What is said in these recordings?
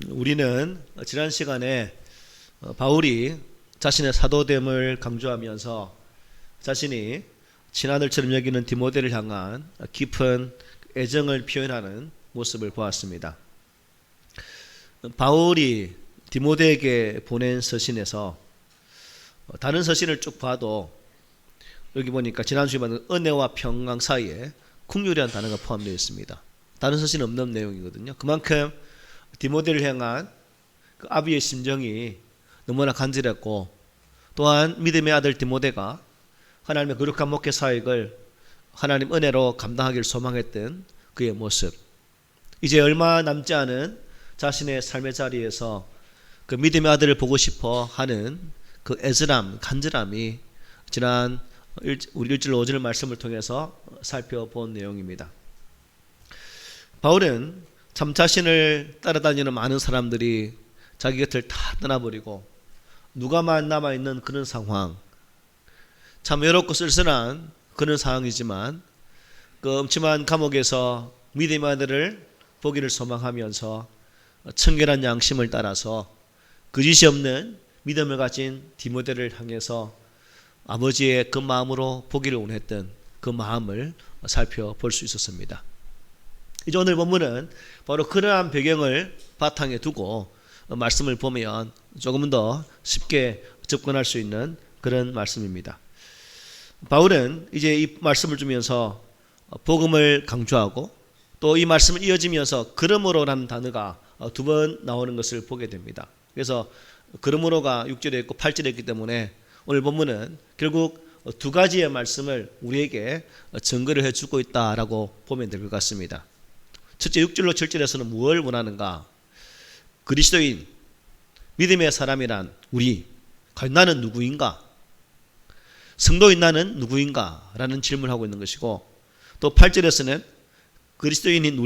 우리는 지난 시간에 바울이 자신의 사도됨을 강조하면서 자신이 친아들처럼 여기는 디모데를 향한 깊은 애정을 표현하는 모습을 보았습니다. 바울이 디모데에게 보낸 서신에서 다른 서신을 쭉 봐도 여기 보니까 지난주에 봤던 은혜와 평강 사이에 긍휼이라는 단어가 포함되어 있습니다. 다른 서신은 없는 내용이거든요. 그만큼 디모데를 향한 그 아비의 심정이 너무나 간절했고, 또한 믿음의 아들 디모데가 하나님의 거룩한 목회 사역을 하나님 은혜로 감당하기를 소망했던 그의 모습, 이제 얼마 남지 않은 자신의 삶의 자리에서 그 믿음의 아들을 보고 싶어 하는 그 애절함, 간절함이 지난 우리 1절 5절 말씀을 통해서 살펴본 내용입니다. 바울은 참 자신을 따라다니는 많은 사람들이 자기 곁을 다 떠나버리고 누가만 남아있는 그런 상황, 참 외롭고 쓸쓸한 그런 상황이지만 그 음침한 감옥에서 믿음의 아들을 보기를 소망하면서 청결한 양심을 따라서 거짓이 없는 믿음을 가진 디모데를 향해서 아버지의 그 마음으로 보기를 원했던 그 마음을 살펴볼 수 있었습니다. 이제 오늘 본문은 바로 그러한 배경을 바탕에 두고 말씀을 보면 조금 더 쉽게 접근할 수 있는 그런 말씀입니다. 바울은 이제 이 말씀을 주면서 복음을 강조하고 또 이 말씀을 이어지면서 그러므로라는 단어가 두 번 나오는 것을 보게 됩니다. 그래서 그러므로가 6절에 있고 8절에 있기 때문에 오늘 본문은 결국 두 가지의 말씀을 우리에게 증거를 해주고 있다라고 보면 될 것 같습니다. 첫째 6절로 7절에서는 무엇을 원하는가? 그리스도인, 믿음의 사람이란 우리, 과연 나는 누구인가? 성도인 나는 누구인가? 라는 질문을 하고 있는 것이고, 또 8절에서는 그리스도인인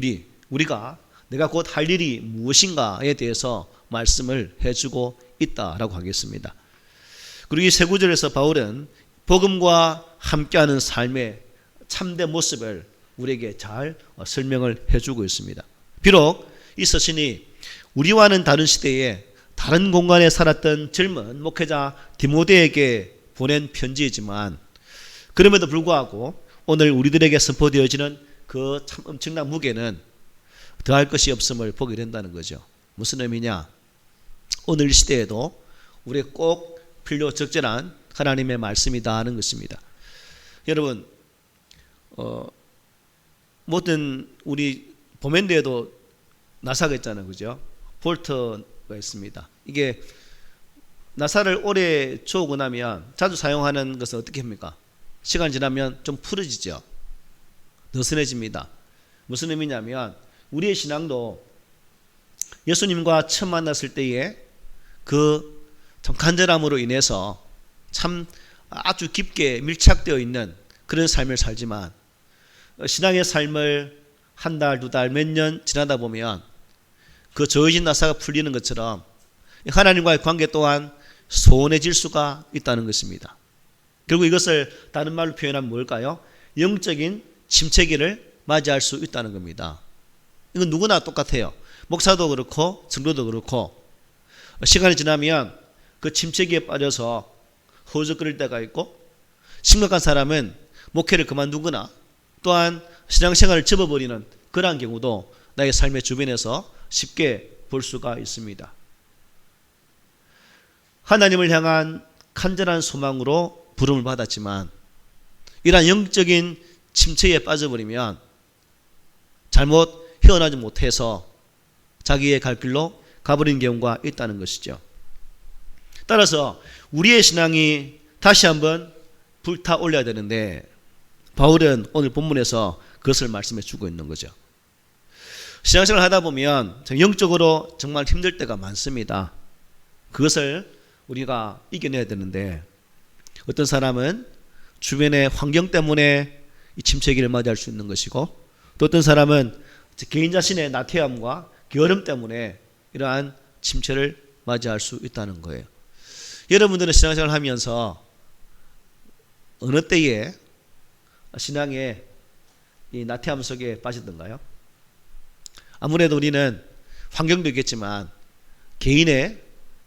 우리가 내가 곧 할 일이 무엇인가에 대해서 말씀을 해주고 있다라고 하겠습니다. 그리고 이 세 구절에서 바울은 복음과 함께하는 삶의 참된 모습을 우리에게 잘 설명을 해주고 있습니다. 비록 이 서신이 우리와는 다른 시대에 다른 공간에 살았던 젊은 목회자 디모데에게 보낸 편지이지만 그럼에도 불구하고 오늘 우리들에게 선포되어지는 그 참 엄청난 무게는 더할 것이 없음을 보게 된다는 거죠. 무슨 의미냐? 오늘 시대에도 우리에게 꼭 필요 적절한 하나님의 말씀이다 하는 것입니다. 여러분, 모든 우리 보면대에도 나사가 있잖아요, 그죠? 볼트가 있습니다. 이게 나사를 오래 쪼고 나면 자주 사용하는 것은 어떻게 합니까? 시간 지나면 좀 풀어지죠. 느슨해집니다. 무슨 의미냐면 우리의 신앙도 예수님과 처음 만났을 때에 그 참 간절함으로 인해서 참 아주 깊게 밀착되어 있는 그런 삶을 살지만 신앙의 삶을 한 달, 두 달, 몇 년 지나다 보면 그 저어진 나사가 풀리는 것처럼 하나님과의 관계 또한 소원해질 수가 있다는 것입니다. 결국 이것을 다른 말로 표현하면 뭘까요? 영적인 침체기를 맞이할 수 있다는 겁니다. 이건 누구나 똑같아요. 목사도 그렇고 성도도 그렇고 시간이 지나면 그 침체기에 빠져서 허우적거릴 때가 있고, 심각한 사람은 목회를 그만두거나 또한 신앙생활을 접어버리는 그러한 경우도 나의 삶의 주변에서 쉽게 볼 수가 있습니다. 하나님을 향한 간절한 소망으로 부름을 받았지만 이러한 영적인 침체에 빠져버리면 잘못 헤어나지 못해서 자기의 갈 길로 가버린 경우가 있다는 것이죠. 따라서 우리의 신앙이 다시 한번 불타올려야 되는데 바울은 오늘 본문에서 그것을 말씀해 주고 있는 거죠. 신앙생활을 하다 보면 영적으로 정말 힘들 때가 많습니다. 그것을 우리가 이겨내야 되는데 어떤 사람은 주변의 환경 때문에 이 침체기를 맞이할 수 있는 것이고, 또 어떤 사람은 개인 자신의 나태함과 게으름 때문에 이러한 침체를 맞이할 수 있다는 거예요. 여러분들은 신앙생활을 하면서 어느 때에 신앙의 이 나태함 속에 빠지던가요? 아무래도 우리는 환경도 있겠지만 개인의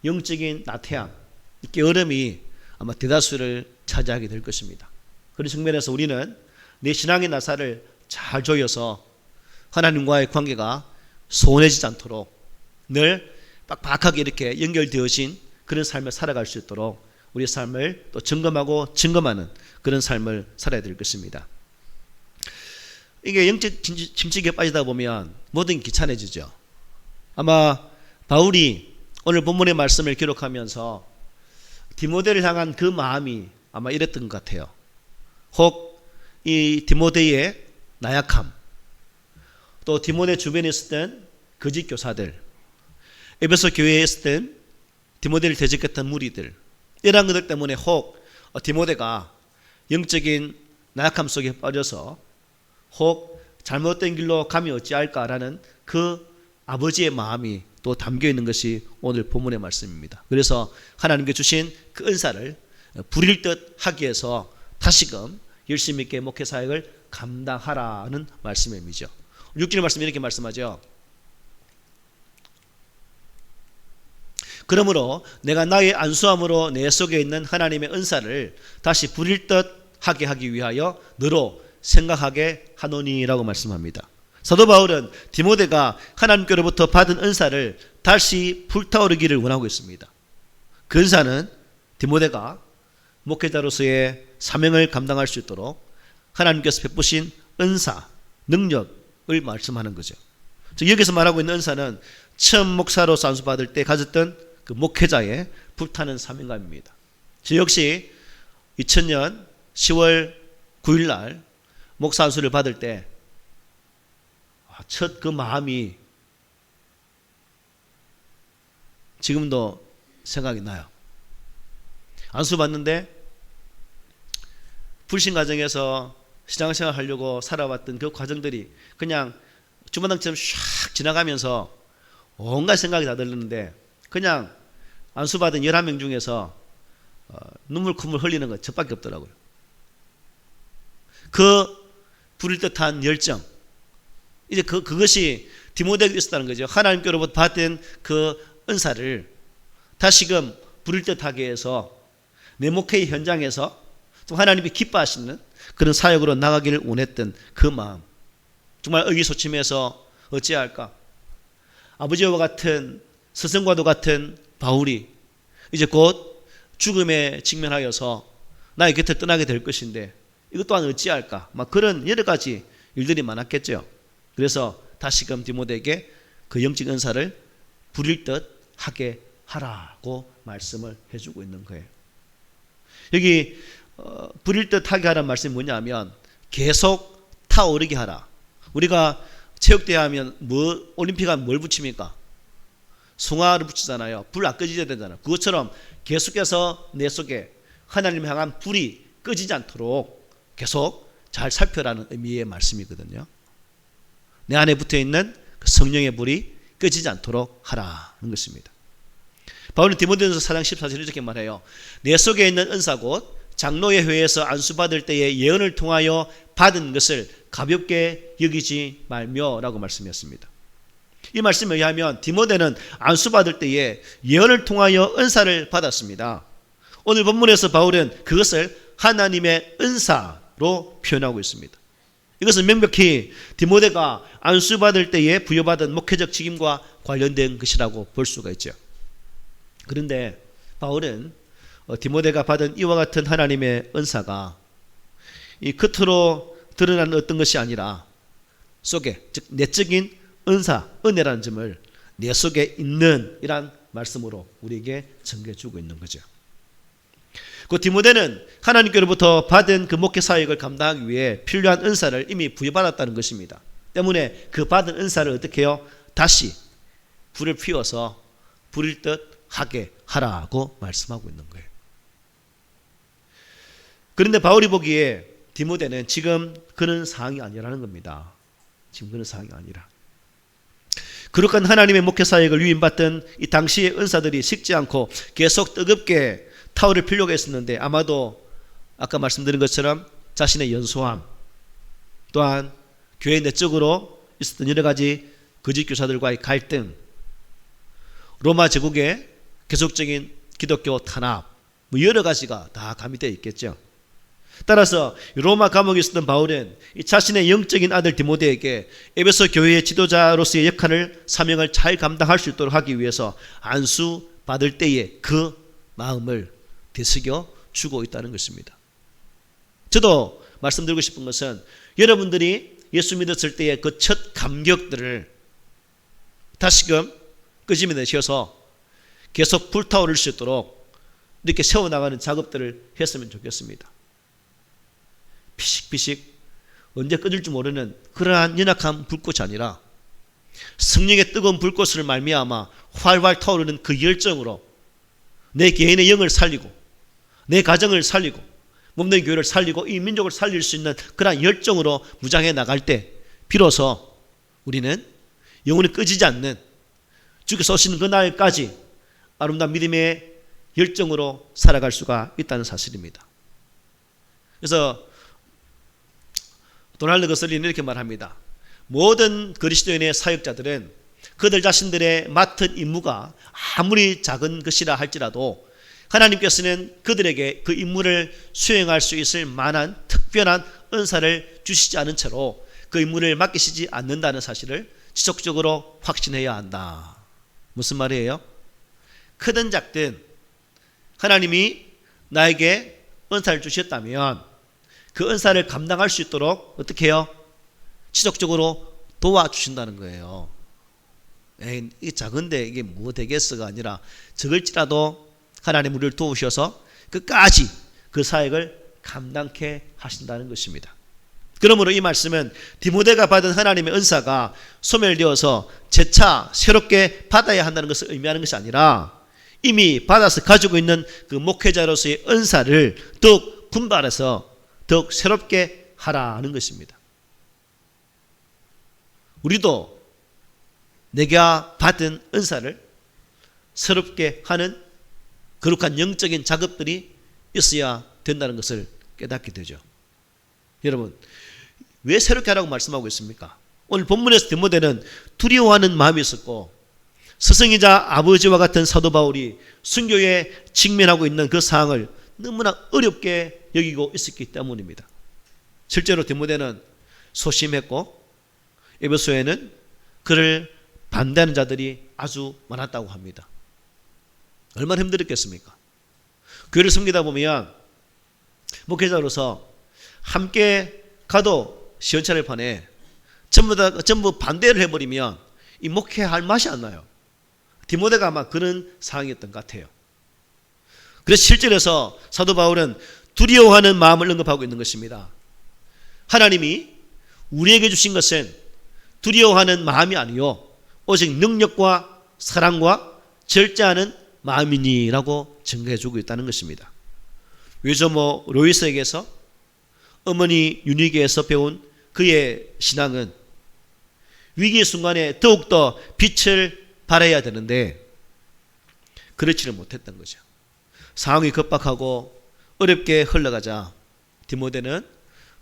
영적인 나태함, 게으름이 아마 대다수를 차지하게 될 것입니다. 그런 측면에서 우리는 내 신앙의 나사를 잘 조여서 하나님과의 관계가 소원해지지 않도록 늘 빡빡하게 이렇게 연결되어진 그런 삶을 살아갈 수 있도록 우리의 삶을 또 점검하고 증검하는 그런 삶을 살아야 될 것입니다. 이게 영적 침체기에 빠지다 보면 모든 게 귀찮아지죠. 아마 바울이 오늘 본문의 말씀을 기록하면서 디모데를 향한 그 마음이 아마 이랬던 것 같아요. 혹 이 디모데의 나약함, 또 디모데 주변에 있었던 거짓 교사들, 에베소 교회에 있었던 디모데를 대적했던 무리들, 이러한 것들 때문에 혹 디모데가 영적인 나약함 속에 빠져서 혹 잘못된 길로 감이 어찌할까라는 그 아버지의 마음이 또 담겨 있는 것이 오늘 본문의 말씀입니다. 그래서 하나님께 주신 그 은사를 부릴 듯 하기 위해서 다시금 열심히 있게 목회 사역을 감당하라는 말씀의 의미죠. 6절 말씀이 이렇게 말씀하죠. 그러므로 내가 나의 안수함으로 내 속에 있는 하나님의 은사를 다시 부릴 듯 하게 하기 위하여 너로 생각하게 하노니라고 말씀합니다. 사도 바울은 디모데가 하나님께로부터 받은 은사를 다시 불타오르기를 원하고 있습니다. 그 은사는 디모데가 목회자로서의 사명을 감당할 수 있도록 하나님께서 베푸신 은사, 능력을 말씀하는 거죠. 여기서 말하고 있는 은사는 처음 목사로서 안수받을 때 가졌던 그 목회자의 불타는 사명감입니다. 저 역시 2000년 10월 9일 날 목사 안수를 받을 때 첫 그 마음이 지금도 생각이 나요. 안수 받는데 불신 과정에서 신앙생활 하려고 살아왔던 그 과정들이 그냥 주마등처럼 샥 지나가면서 온갖 생각이 다 들렸는데 그냥 안수받은 11명 중에서 눈물 콧물 흘리는 것 저밖에 없더라고요. 그 부릴 듯한 열정, 이제 그것이 디모데에게 있었다는 거죠. 하나님께로부터 받은 그 은사를 다시금 부릴 듯하게 해서 내 목회의 현장에서 또 하나님이 기뻐하시는 그런 사역으로 나가기를 원했던 그 마음, 정말 의기소침해서 어찌할까. 아버지와 같은 스승과도 같은 바울이 이제 곧 죽음에 직면하여서 나의 곁을 떠나게 될 것인데 이것 또한 어찌할까. 막 그런 여러 가지 일들이 많았겠죠. 그래서 다시금 디모데에게 그 영적 은사를 부릴 듯 하게 하라고 말씀을 해주고 있는 거예요. 여기 부릴 듯 하게 하라는 말씀이 뭐냐면 계속 타오르게 하라. 우리가 체육대회 하면 올림픽 하면 뭘 붙입니까? 숭아를 붙이잖아요. 불 안 꺼지게 되잖아요. 그것처럼 계속해서 내 속에 하나님을 향한 불이 꺼지지 않도록 계속 잘 살펴라는 의미의 말씀이거든요. 내 안에 붙어있는 그 성령의 불이 꺼지지 않도록 하라는 것입니다. 바울은 디모데전서 4장 14절에 이렇게 말해요. 내 속에 있는 은사 곧 장로의 회에서 안수받을 때에 예언을 통하여 받은 것을 가볍게 여기지 말며 라고 말씀했습니다. 이 말씀에 의하면 디모데는 안수받을 때에 예언을 통하여 은사를 받았습니다. 오늘 본문에서 바울은 그것을 하나님의 은사로 표현하고 있습니다. 이것은 명백히 디모데가 안수받을 때에 부여받은 목회적 직임과 관련된 것이라고 볼 수가 있죠. 그런데 바울은 디모데가 받은 이와 같은 하나님의 은사가 이 겉으로 드러나는 어떤 것이 아니라 속에, 즉 내적인 은사, 은혜라는 점을 내 속에 있는 이란 말씀으로 우리에게 전개해주고 있는 거죠. 그 디모데는 하나님께로부터 받은 그 목회 사역을 감당하기 위해 필요한 은사를 이미 부여받았다는 것입니다. 때문에 그 받은 은사를 어떻게 해요? 다시 불을 피워서 부릴 듯 하게 하라고 말씀하고 있는 거예요. 그런데 바울이 보기에 디모데는 지금 그런 상황이 아니라는 겁니다. 지금 그런 상황이 아니라. 그렇건 하나님의 목회 사역을 위임받던 이 당시의 은사들이 식지 않고 계속 뜨겁게 타오를 필요가 있었는데 아마도 아까 말씀드린 것처럼 자신의 연소함, 또한 교회 내적으로 있었던 여러 가지 거짓 교사들과의 갈등, 로마 제국의 계속적인 기독교 탄압, 뭐 여러 가지가 다 가미되어 있겠죠. 따라서 로마 감옥에 있었던 바울은 자신의 영적인 아들 디모데에게 에베소 교회의 지도자로서의 역할을, 사명을 잘 감당할 수 있도록 하기 위해서 안수 받을 때에 그 마음을 되새겨 주고 있다는 것입니다. 저도 말씀드리고 싶은 것은 여러분들이 예수 믿었을 때의 그 첫 감격들을 다시금 끄집어내셔서 계속 불타오를 수 있도록 이렇게 세워나가는 작업들을 했으면 좋겠습니다. 피식피식 언제 꺼질지 모르는 그러한 연약한 불꽃이 아니라 성령의 뜨거운 불꽃을 말미암아 활활 타오르는 그 열정으로 내 개인의 영을 살리고 내 가정을 살리고 몸된 교회를 살리고 이 민족을 살릴 수 있는 그러한 열정으로 무장해 나갈 때 비로소 우리는 영혼이 꺼지지 않는 주께서 오시는 그 날까지 아름다운 믿음의 열정으로 살아갈 수가 있다는 사실입니다. 그래서 도널드 거슬리는 이렇게 말합니다. 모든 그리스도인의 사역자들은 그들 자신들의 맡은 임무가 아무리 작은 것이라 할지라도 하나님께서는 그들에게 그 임무를 수행할 수 있을 만한 특별한 은사를 주시지 않은 채로 그 임무를 맡기시지 않는다는 사실을 지속적으로 확신해야 한다. 무슨 말이에요? 크든 작든 하나님이 나에게 은사를 주셨다면 그 은사를 감당할 수 있도록 어떻게 해요? 지속적으로 도와주신다는 거예요. 에이, 이게 작은데 이게 뭐 되겠어가 아니라 적을지라도 하나님 우리를 도우셔서 끝까지 그 사역을 감당케 하신다는 것입니다. 그러므로 이 말씀은 디모데가 받은 하나님의 은사가 소멸되어서 재차 새롭게 받아야 한다는 것을 의미하는 것이 아니라 이미 받아서 가지고 있는 그 목회자로서의 은사를 더욱 분발해서 더욱 새롭게 하라는 것입니다. 우리도 내가 받은 은사를 새롭게 하는 거룩한 영적인 작업들이 있어야 된다는 것을 깨닫게 되죠. 여러분, 왜 새롭게 하라고 말씀하고 있습니까? 오늘 본문에서 디모데는 두려워하는 마음이 있었고 스승이자 아버지와 같은 사도 바울이 순교에 직면하고 있는 그 상황을 너무나 어렵게 여기고 있었기 때문입니다. 실제로 디모데는 소심했고 에베소에는 그를 반대하는 자들이 아주 많았다고 합니다. 얼마나 힘들었겠습니까? 교회를 섬기다 보면 목회자로서 함께 가도 시원찮을 판에 전부 반대를 해버리면 이 목회할 맛이 안 나요. 디모데가 아마 그런 상황이었던 것 같아요. 그래서 실제로서 사도 바울은 두려워하는 마음을 언급하고 있는 것입니다. 하나님이 우리에게 주신 것은 두려워하는 마음이 아니요 오직 능력과 사랑과 절제하는 마음이니라고 증거해주고 있다는 것입니다. 요즘 로이스에게서 어머니 유니게에서 배운 그의 신앙은 위기의 순간에 더욱더 빛을 발해야 되는데 그렇지를 못했던 거죠. 상황이 급박하고 어렵게 흘러가자 디모데는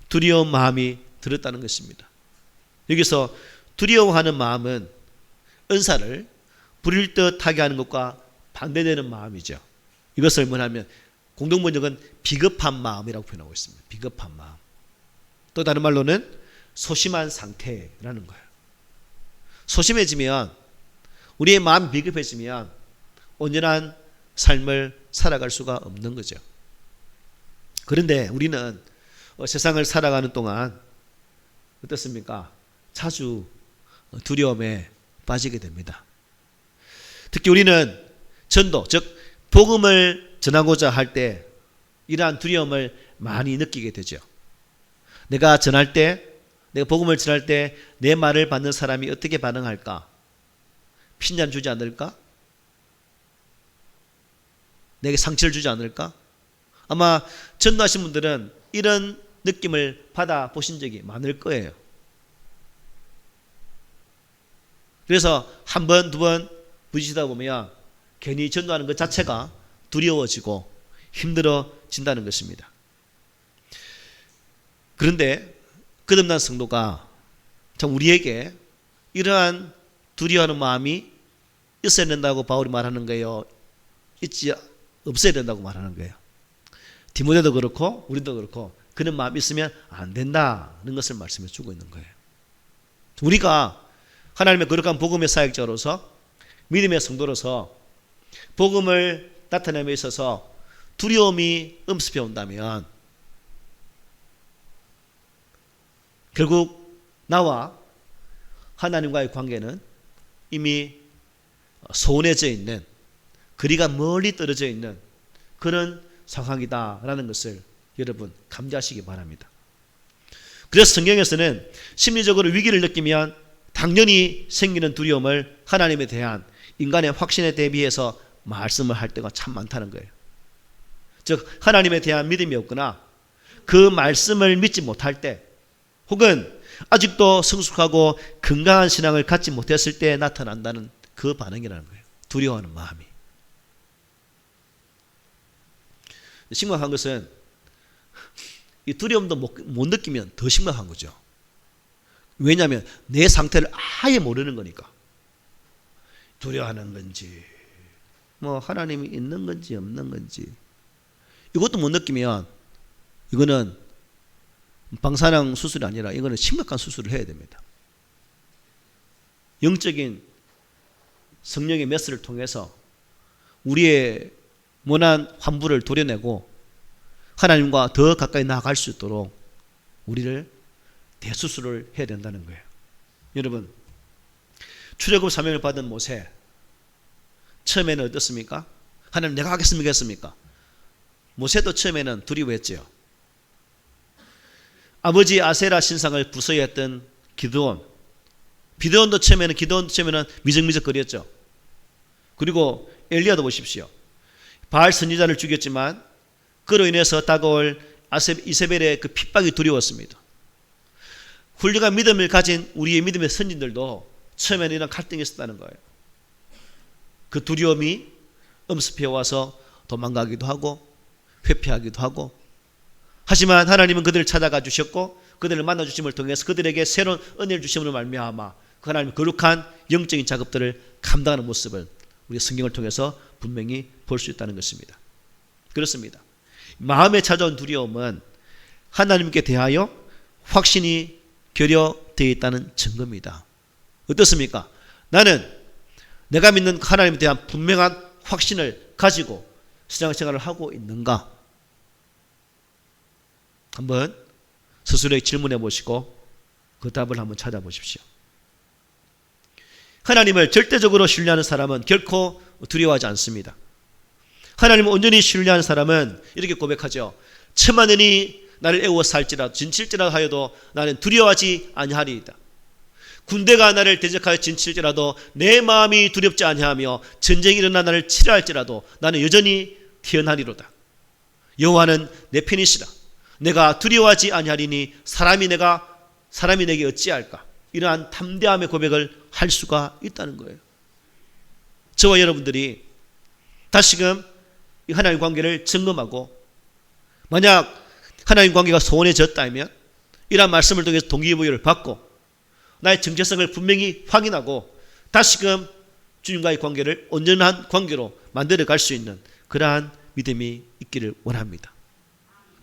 두려운 마음이 들었다는 것입니다. 여기서 두려워하는 마음은 은사를 부릴 듯 하게 하는 것과 반대되는 마음이죠. 이것을 뭐냐면 공동번역은 비겁한 마음이라고 표현하고 있습니다. 비겁한 마음. 또 다른 말로는 소심한 상태라는 거예요. 소심해지면 우리의 마음이 비겁해지면 온전한 삶을 살아갈 수가 없는 거죠. 그런데 우리는 세상을 살아가는 동안 어떻습니까? 자주 두려움에 빠지게 됩니다. 특히 우리는 전도, 즉 복음을 전하고자 할 때 이러한 두려움을 많이 느끼게 되죠. 내가 복음을 전할 때 내 말을 받는 사람이 어떻게 반응할까? 핀잔 주지 않을까? 내게 상처를 주지 않을까? 아마 전도하신 분들은 이런 느낌을 받아보신 적이 많을 거예요. 그래서 한 번, 두 번 부딪히다 보면 괜히 전도하는 것 자체가 두려워지고 힘들어진다는 것입니다. 그런데 거듭난 성도가 참 우리에게 이러한 두려워하는 마음이 있어야 된다고 바울이 말하는 거예요? 있지 없어야 된다고 말하는 거예요? 디모데도 그렇고 우리도 그렇고 그런 마음이 있으면 안 된다는 것을 말씀해 주고 있는 거예요. 우리가 하나님의 거룩한 복음의 사역자로서 믿음의 성도로서 복음을 나타내며 있어서 두려움이 엄습해 온다면 결국 나와 하나님과의 관계는 이미 소원해져 있는, 거리가 멀리 떨어져 있는 그런 상황이다라는 것을 여러분 감지하시기 바랍니다. 그래서 성경에서는 심리적으로 위기를 느끼면 당연히 생기는 두려움을 하나님에 대한 인간의 확신에 대비해서 말씀을 할 때가 참 많다는 거예요. 즉 하나님에 대한 믿음이 없거나 그 말씀을 믿지 못할 때, 혹은 아직도 성숙하고 건강한 신앙을 갖지 못했을 때 나타난다는 그 반응이라는 거예요. 두려워하는 마음이. 심각한 것은 이 두려움도 못 느끼면 더 심각한 거죠. 왜냐하면 내 상태를 아예 모르는 거니까. 두려워하는 건지, 뭐 하나님이 있는 건지 없는 건지, 이것도 못 느끼면 이거는 방사능 수술이 아니라 이거는 심각한 수술을 해야 됩니다. 영적인 성령의 메스를 통해서 우리의 모난 환부를 도려내고 하나님과 더 가까이 나아갈 수 있도록 우리를 대수술을 해야 된다는 거예요. 여러분, 출애굽 사명을 받은 모세, 처음에는 어떻습니까? 하나님 내가 하겠습니까? 했습니까? 모세도 처음에는 두려워했죠. 아버지 아세라 신상을 부서했던 기드온도 처음에는 미적미적거렸죠. 그리고 엘리야도 보십시오. 바알 선지자를 죽였지만 그로 인해서 다가올 이세벨의 그 핍박이 두려웠습니다. 훌륭한 믿음을 가진 우리의 믿음의 선진들도 처음에는 이런 갈등이 있었다는 거예요. 그 두려움이 엄습해 와서 도망가기도 하고 회피하기도 하고, 하지만 하나님은 그들을 찾아가 주셨고 그들을 만나 주심을 통해서 그들에게 새로운 은혜를 주심으로 말미암아 그 하나님의 거룩한 영적인 작업들을 감당하는 모습을 우리 성경을 통해서 분명히 볼 수 있다는 것입니다. 그렇습니다. 마음에 찾아온 두려움은 하나님께 대하여 확신이 결여되어 있다는 증거입니다. 어떻습니까? 나는 내가 믿는 하나님에 대한 분명한 확신을 가지고 신앙생활을 하고 있는가? 한번 스스로에게 질문해 보시고 그 답을 한번 찾아보십시오. 하나님을 절대적으로 신뢰하는 사람은 결코 두려워하지 않습니다. 하나님을 온전히 신뢰하는 사람은 이렇게 고백하죠. 천만년이 나를 애워서 할지라도 진칠지라도 하여도 나는 두려워하지 아니하리이다. 군대가 나를 대적하여 진칠지라도 내 마음이 두렵지 아니하며 전쟁이 일어나 나를 치려 할지라도 나는 여전히 태어나리로다. 여호와는 내 편이시라. 내가 두려워하지 아니하리니 사람이 내게 어찌할까? 이러한 담대함의 고백을 할 수가 있다는 거예요. 저와 여러분들이 다시금 이 하나님 관계를 점검하고, 만약 하나님 관계가 소원해졌다면 이러한 말씀을 통해서 동기부여를 받고 나의 정체성을 분명히 확인하고 다시금 주님과의 관계를 온전한 관계로 만들어갈 수 있는 그러한 믿음이 있기를 원합니다.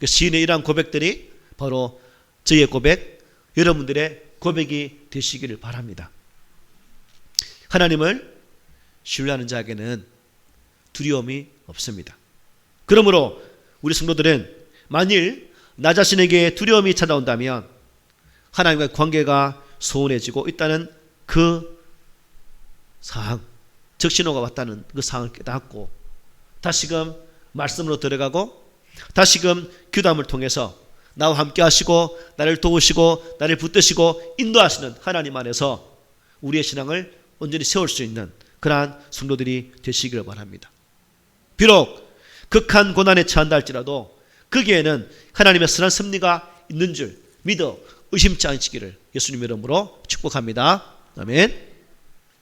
시인의 이러한 고백들이 바로 저의 고백, 여러분들의 고백이 되시기를 바랍니다. 하나님을 신뢰하는 자에게는 두려움이 없습니다. 그러므로 우리 성도들은 만일 나 자신에게 두려움이 찾아온다면 하나님과의 관계가 소원해지고 있다는 그 상황, 적신호가 왔다는 그 상황을 깨닫고 다시금 말씀으로 들어가고 다시금 기도함을 통해서 나와 함께 하시고 나를 도우시고 나를 붙드시고 인도하시는 하나님 안에서 우리의 신앙을 온전히 세울 수 있는 그러한 성도들이 되시기를 바랍니다. 비록 극한 고난에 처한다 할지라도 거기에는 하나님의 선한 섭리가 있는 줄 믿어 의심치 않으시기를 예수님 이름으로 축복합니다. 아멘.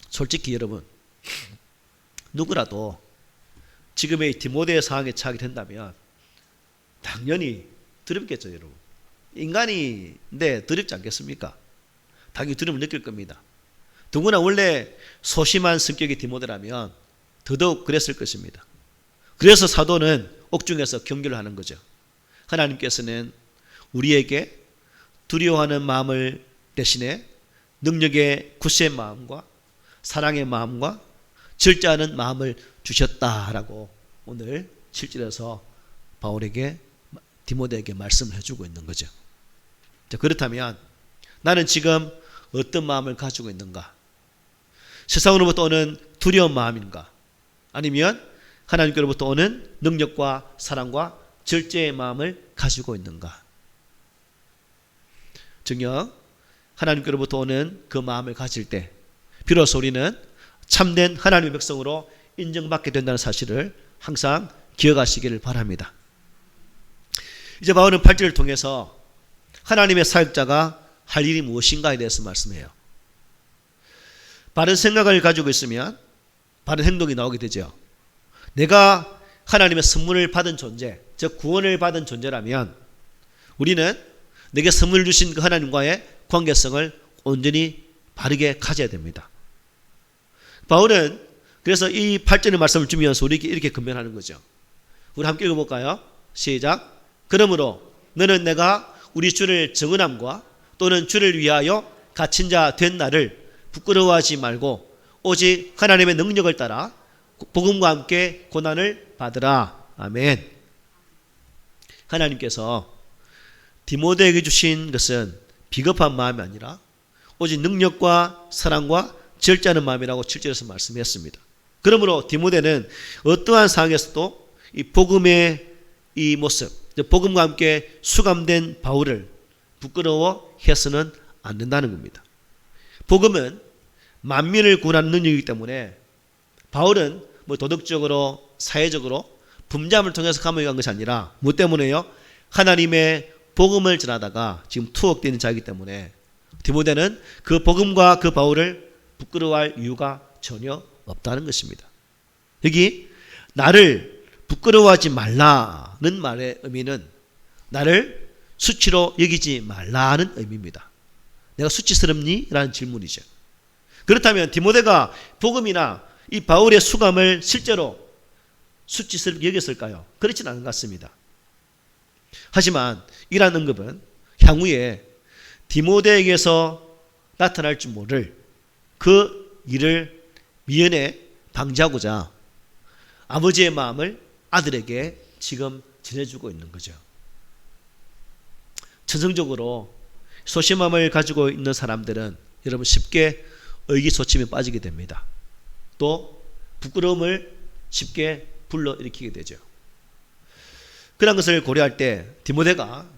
솔직히 여러분, 누구라도 지금의 디모데의 상황에 처하게 된다면 당연히 두렵겠죠, 여러분. 인간인데 두렵지 않겠습니까? 당연히 두려움을 느낄 겁니다. 더구나 원래 소심한 성격의 디모데라면 더더욱 그랬을 것입니다. 그래서 사도는 옥중에서 경계를 하는 거죠. 하나님께서는 우리에게 두려워하는 마음을 대신에 능력의 굳센 마음과 사랑의 마음과 절제하는 마음을 주셨다라고 오늘 7절에서 바울에게 디모데에게 말씀을 해주고 있는 거죠. 자, 그렇다면 나는 지금 어떤 마음을 가지고 있는가? 세상으로부터 오는 두려운 마음인가? 아니면 하나님께로부터 오는 능력과 사랑과 절제의 마음을 가지고 있는가? 정녕 하나님께로부터 오는 그 마음을 가질 때 비로소 우리는 참된 하나님의 백성으로 인정받게 된다는 사실을 항상 기억하시기를 바랍니다. 이제 바울은 8절을 통해서 하나님의 사역자가 할 일이 무엇인가에 대해서 말씀해요. 바른 생각을 가지고 있으면 바른 행동이 나오게 되죠. 내가 하나님의 선물을 받은 존재, 즉 구원을 받은 존재라면 우리는 내게 선물 주신 그 하나님과의 관계성을 온전히 바르게 가져야 됩니다. 바울은 그래서 이 8절의 말씀을 주면서 우리에게 이렇게 권면하는 거죠. 우리 함께 읽어볼까요? 시작. 그러므로 너는 내가 우리 주를 정언함과 또는 주를 위하여 갇힌 자 된 나를 부끄러워하지 말고 오직 하나님의 능력을 따라 복음과 함께 고난을 받으라. 아멘. 하나님께서 디모데에게 주신 것은 비겁한 마음이 아니라 오직 능력과 사랑과 절제하는 마음이라고 7절에서 말씀했습니다. 그러므로 디모데는 어떠한 상황에서도 이 복음의 이 모습, 복음과 함께 수감된 바울을 부끄러워해서는 안 된다는 겁니다. 복음은 만민을 구원하는 능력이기 때문에 바울은 도덕적으로 사회적으로 분자함을 통해서 감옥에 간 것이 아니라 뭐 때문에요? 하나님의 복음을 전하다가 지금 투옥되는 자이기 때문에 디모데는 그 복음과 그 바울을 부끄러워할 이유가 전혀 없다는 것입니다. 여기 나를 부끄러워하지 말라는 말의 의미는 나를 수치로 여기지 말라는 의미입니다. 내가 수치스럽니? 라는 질문이죠. 그렇다면 디모데가 복음이나 이 바울의 수감을 실제로 수치스럽게 여겼을까요? 그렇진 않은 것 같습니다. 하지만 이러한 언급은 향후에 디모데에게서 나타날 줄 모를 그 일을 미연에 방지하고자 아버지의 마음을 아들에게 지금 전해주고 있는 거죠. 천성적으로 소심함을 가지고 있는 사람들은 여러분 쉽게 의기소침에 빠지게 됩니다. 또 부끄러움을 쉽게 불러일으키게 되죠. 그런 것을 고려할 때 디모데가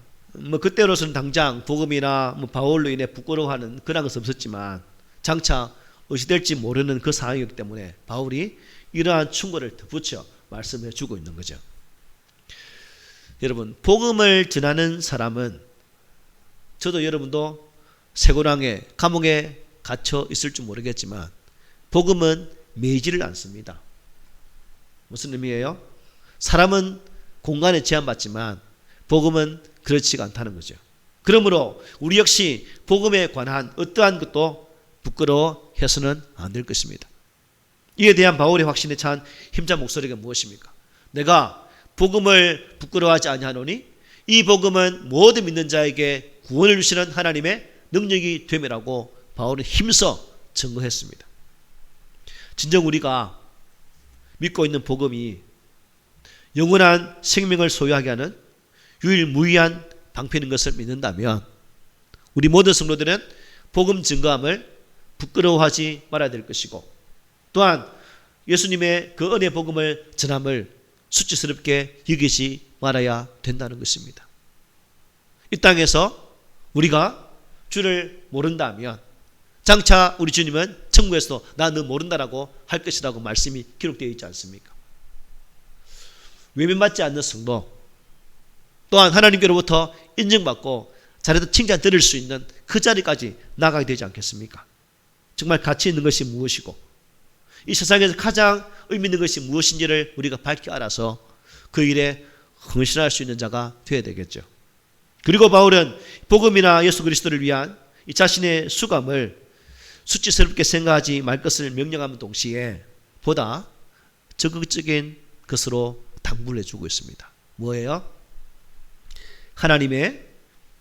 그때로서는 당장 복음이나 바울로 인해 부끄러워하는 그런 것은 없었지만 장차 어찌될지 모르는 그 상황이기 때문에 바울이 이러한 충고를 덧붙여 말씀해 주고 있는 거죠. 여러분, 복음을 전하는 사람은 저도 여러분도 쇠고랑에 감옥에 갇혀 있을 줄 모르겠지만 복음은 매이지를 않습니다. 무슨 의미예요? 사람은 공간에 제한받지만 복음은 그렇지가 않다는 거죠. 그러므로 우리 역시 복음에 관한 어떠한 것도 부끄러워해서는 안 될 것입니다. 이에 대한 바울의 확신에 찬 힘찬 목소리가 무엇입니까? 내가 복음을 부끄러워하지 아니하노니 이 복음은 모든 믿는 자에게 구원을 주시는 하나님의 능력이 됨이라고 바울은 힘써 증거했습니다. 진정 우리가 믿고 있는 복음이 영원한 생명을 소유하게 하는 유일무이한 방편인 것을 믿는다면 우리 모든 성도들은 복음 증거함을 부끄러워하지 말아야 될 것이고 또한 예수님의 그 은혜 복음을 전함을 수치스럽게 여기지 말아야 된다는 것입니다. 이 땅에서 우리가 주를 모른다면 장차 우리 주님은 천국에서도 나 너 모른다라고 할 것이라고 말씀이 기록되어 있지 않습니까? 외면받지 않는 성도 또한 하나님께로부터 인정받고 자리에서 칭찬 들을 수 있는 그 자리까지 나가게 되지 않겠습니까? 정말 가치 있는 것이 무엇이고 이 세상에서 가장 의미 있는 것이 무엇인지를 우리가 밝히 알아서 그 일에 헌신할 수 있는 자가 되어야 되겠죠. 그리고 바울은 복음이나 예수 그리스도를 위한 이 자신의 수감을 수치스럽게 생각하지 말 것을 명령하는 동시에 보다 적극적인 것으로 당부를 해주고 있습니다. 뭐예요? 하나님의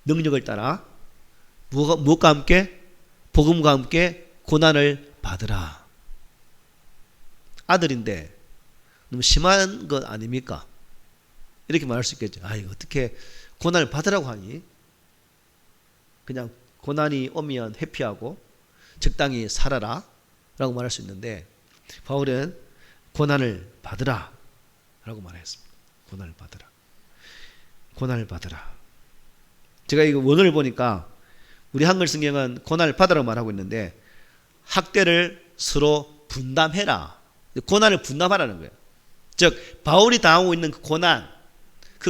능력을 따라 무엇과 함께? 복음과 함께 고난을 받으라. 아들인데 너무 심한 것 아닙니까? 이렇게 말할 수 있겠죠. 이거 어떻게 고난을 받으라고 하니? 그냥 고난이 오면 회피하고 적당히 살아라 라고 말할 수 있는데, 바울은 고난을 받으라 라고 말했습니다. 고난을 받으라. 고난을 받으라. 제가 이거 원어를 보니까 우리 한글 성경은 고난을 받으라고 말하고 있는데, 학대를 서로 분담해라. 고난을 분담하라는 거예요. 즉 바울이 당하고 있는 그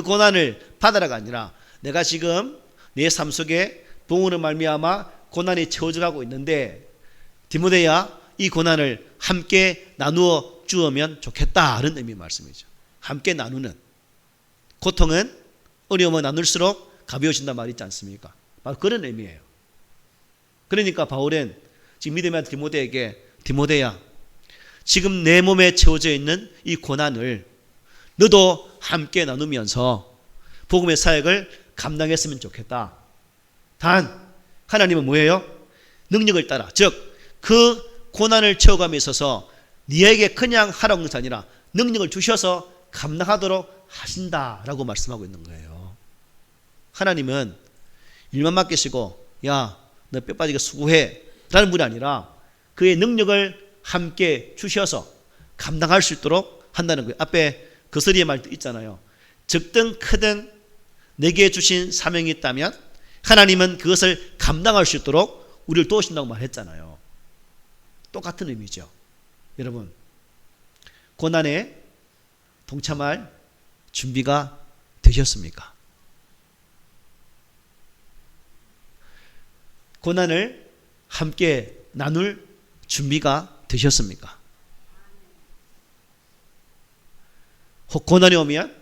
고난을 받으라가 아니라, 내가 지금 내 삶 속에 복음으로 말미암아 고난이 채워져 가고 있는데 디모데야, 이 고난을 함께 나누어 주면 좋겠다, 이런 의미의 말씀이죠. 함께 나누는, 고통은 어려움을 나눌수록 가벼워진단 말이 있지 않습니까? 바로 그런 의미예요. 그러니까 바울은 지금 믿음의 디모데에게, 디모데야, 지금 내 몸에 채워져 있는 이 고난을 너도 함께 나누면서 복음의 사역을 감당했으면 좋겠다. 단 하나님은 뭐예요? 능력을 따라, 즉 그 고난을 채워감에 있어서 네에게 그냥 하라는 것이 아니라 능력을 주셔서 감당하도록 하신다라고 말씀하고 있는 거예요. 하나님은 일만 맡기시고 야, 너 뼈 빠지게 수고해 라는 분이 아니라 그의 능력을 함께 주셔서 감당할 수 있도록 한다는 거예요. 앞에 거스리의 말도 있잖아요. 적든 크든 내게 주신 사명이 있다면 하나님은 그것을 감당할 수 있도록 우리를 도우신다고 말했잖아요. 똑같은 의미죠. 여러분, 고난에 동참할 준비가 되셨습니까? 고난을 함께 나눌 준비가 되셨습니까? 혹 고난이 오면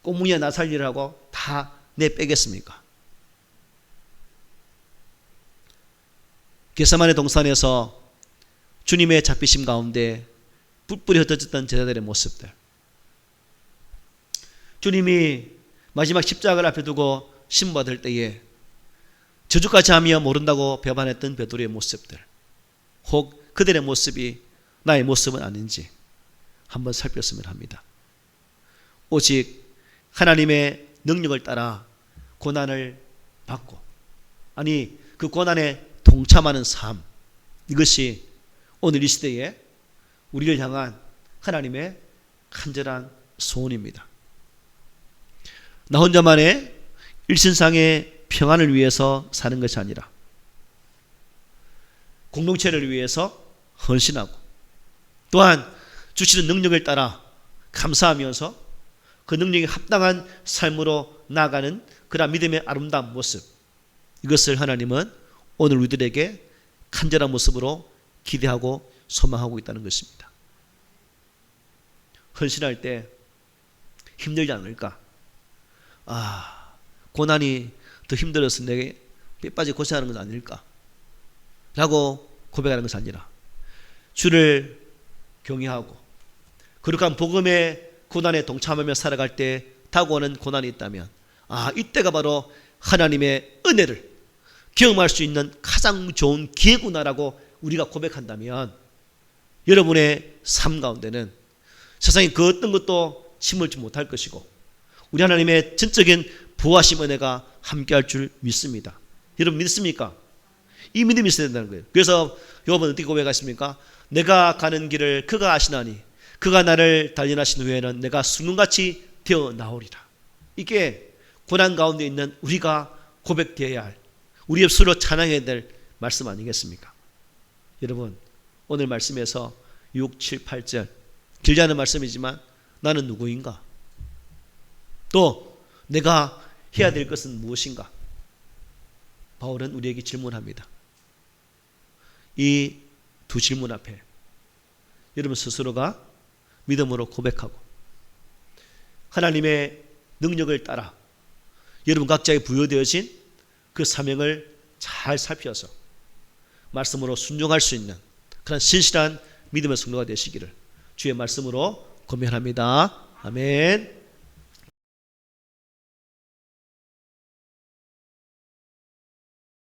꼬뭉이야 나 살리라고 다 내빼겠습니까? 겟세마네 동산에서 주님의 잡히심 가운데 뿔뿔이 흩어졌던 제자들의 모습들, 주님이 마지막 십자가를 앞에 두고 신받을 때에 저주까지 하며 모른다고 배반했던 베드로의 모습들, 혹 그들의 모습이 나의 모습은 아닌지 한번 살폈으면 합니다. 오직 하나님의 능력을 따라 고난을 받고, 아니 그 고난에 동참하는 삶, 이것이 오늘 이 시대에 우리를 향한 하나님의 간절한 소원입니다. 나 혼자만의 일신상의 평안을 위해서 사는 것이 아니라 공동체를 위해서 헌신하고, 또한 주시는 능력을 따라 감사하면서 그 능력에 합당한 삶으로 나아가는 그런 믿음의 아름다운 모습, 이것을 하나님은 오늘 우리들에게 간절한 모습으로 기대하고 소망하고 있다는 것입니다. 헌신할 때 힘들지 않을까? 고난이 더 힘들어서 내게 뼈빠지 고생하는 건 아닐까? 라고 고백하는 것이 아니라 주를 경외하고 거룩한 복음의 고난에 동참하며 살아갈 때 다가오는 고난이 있다면, 이때가 바로 하나님의 은혜를 경험할 수 있는 가장 좋은 기회구나라고 우리가 고백한다면, 여러분의 삶 가운데는 세상에 그 어떤 것도 침몰치 못할 것이고 우리 하나님의 전적인 보호하심 은혜가 함께할 줄 믿습니다. 여러분 믿습니까? 이 믿음이 있어야 된다는 거예요. 그래서 요한은 어떻게 고백하십니까? 내가 가는 길을 그가 아시나니 그가 나를 단련하신 후에는 내가 순금같이 되어 나오리라. 이게 고난 가운데 있는 우리가 고백되어야 할, 우리 입술로 찬양해야 될 말씀 아니겠습니까? 여러분, 오늘 말씀에서 6, 7, 8절 길지 않은 말씀이지만 나는 누구인가? 또 내가 해야 될 것은 무엇인가? 바울은 우리에게 질문합니다. 이 두 질문 앞에 여러분 스스로가 믿음으로 고백하고 하나님의 능력을 따라 여러분 각자에 부여되어진 그 사명을 잘 살펴서 말씀으로 순종할 수 있는 그런 신실한 믿음의 성도가 되시기를 주의 말씀으로 권면합니다. 아멘.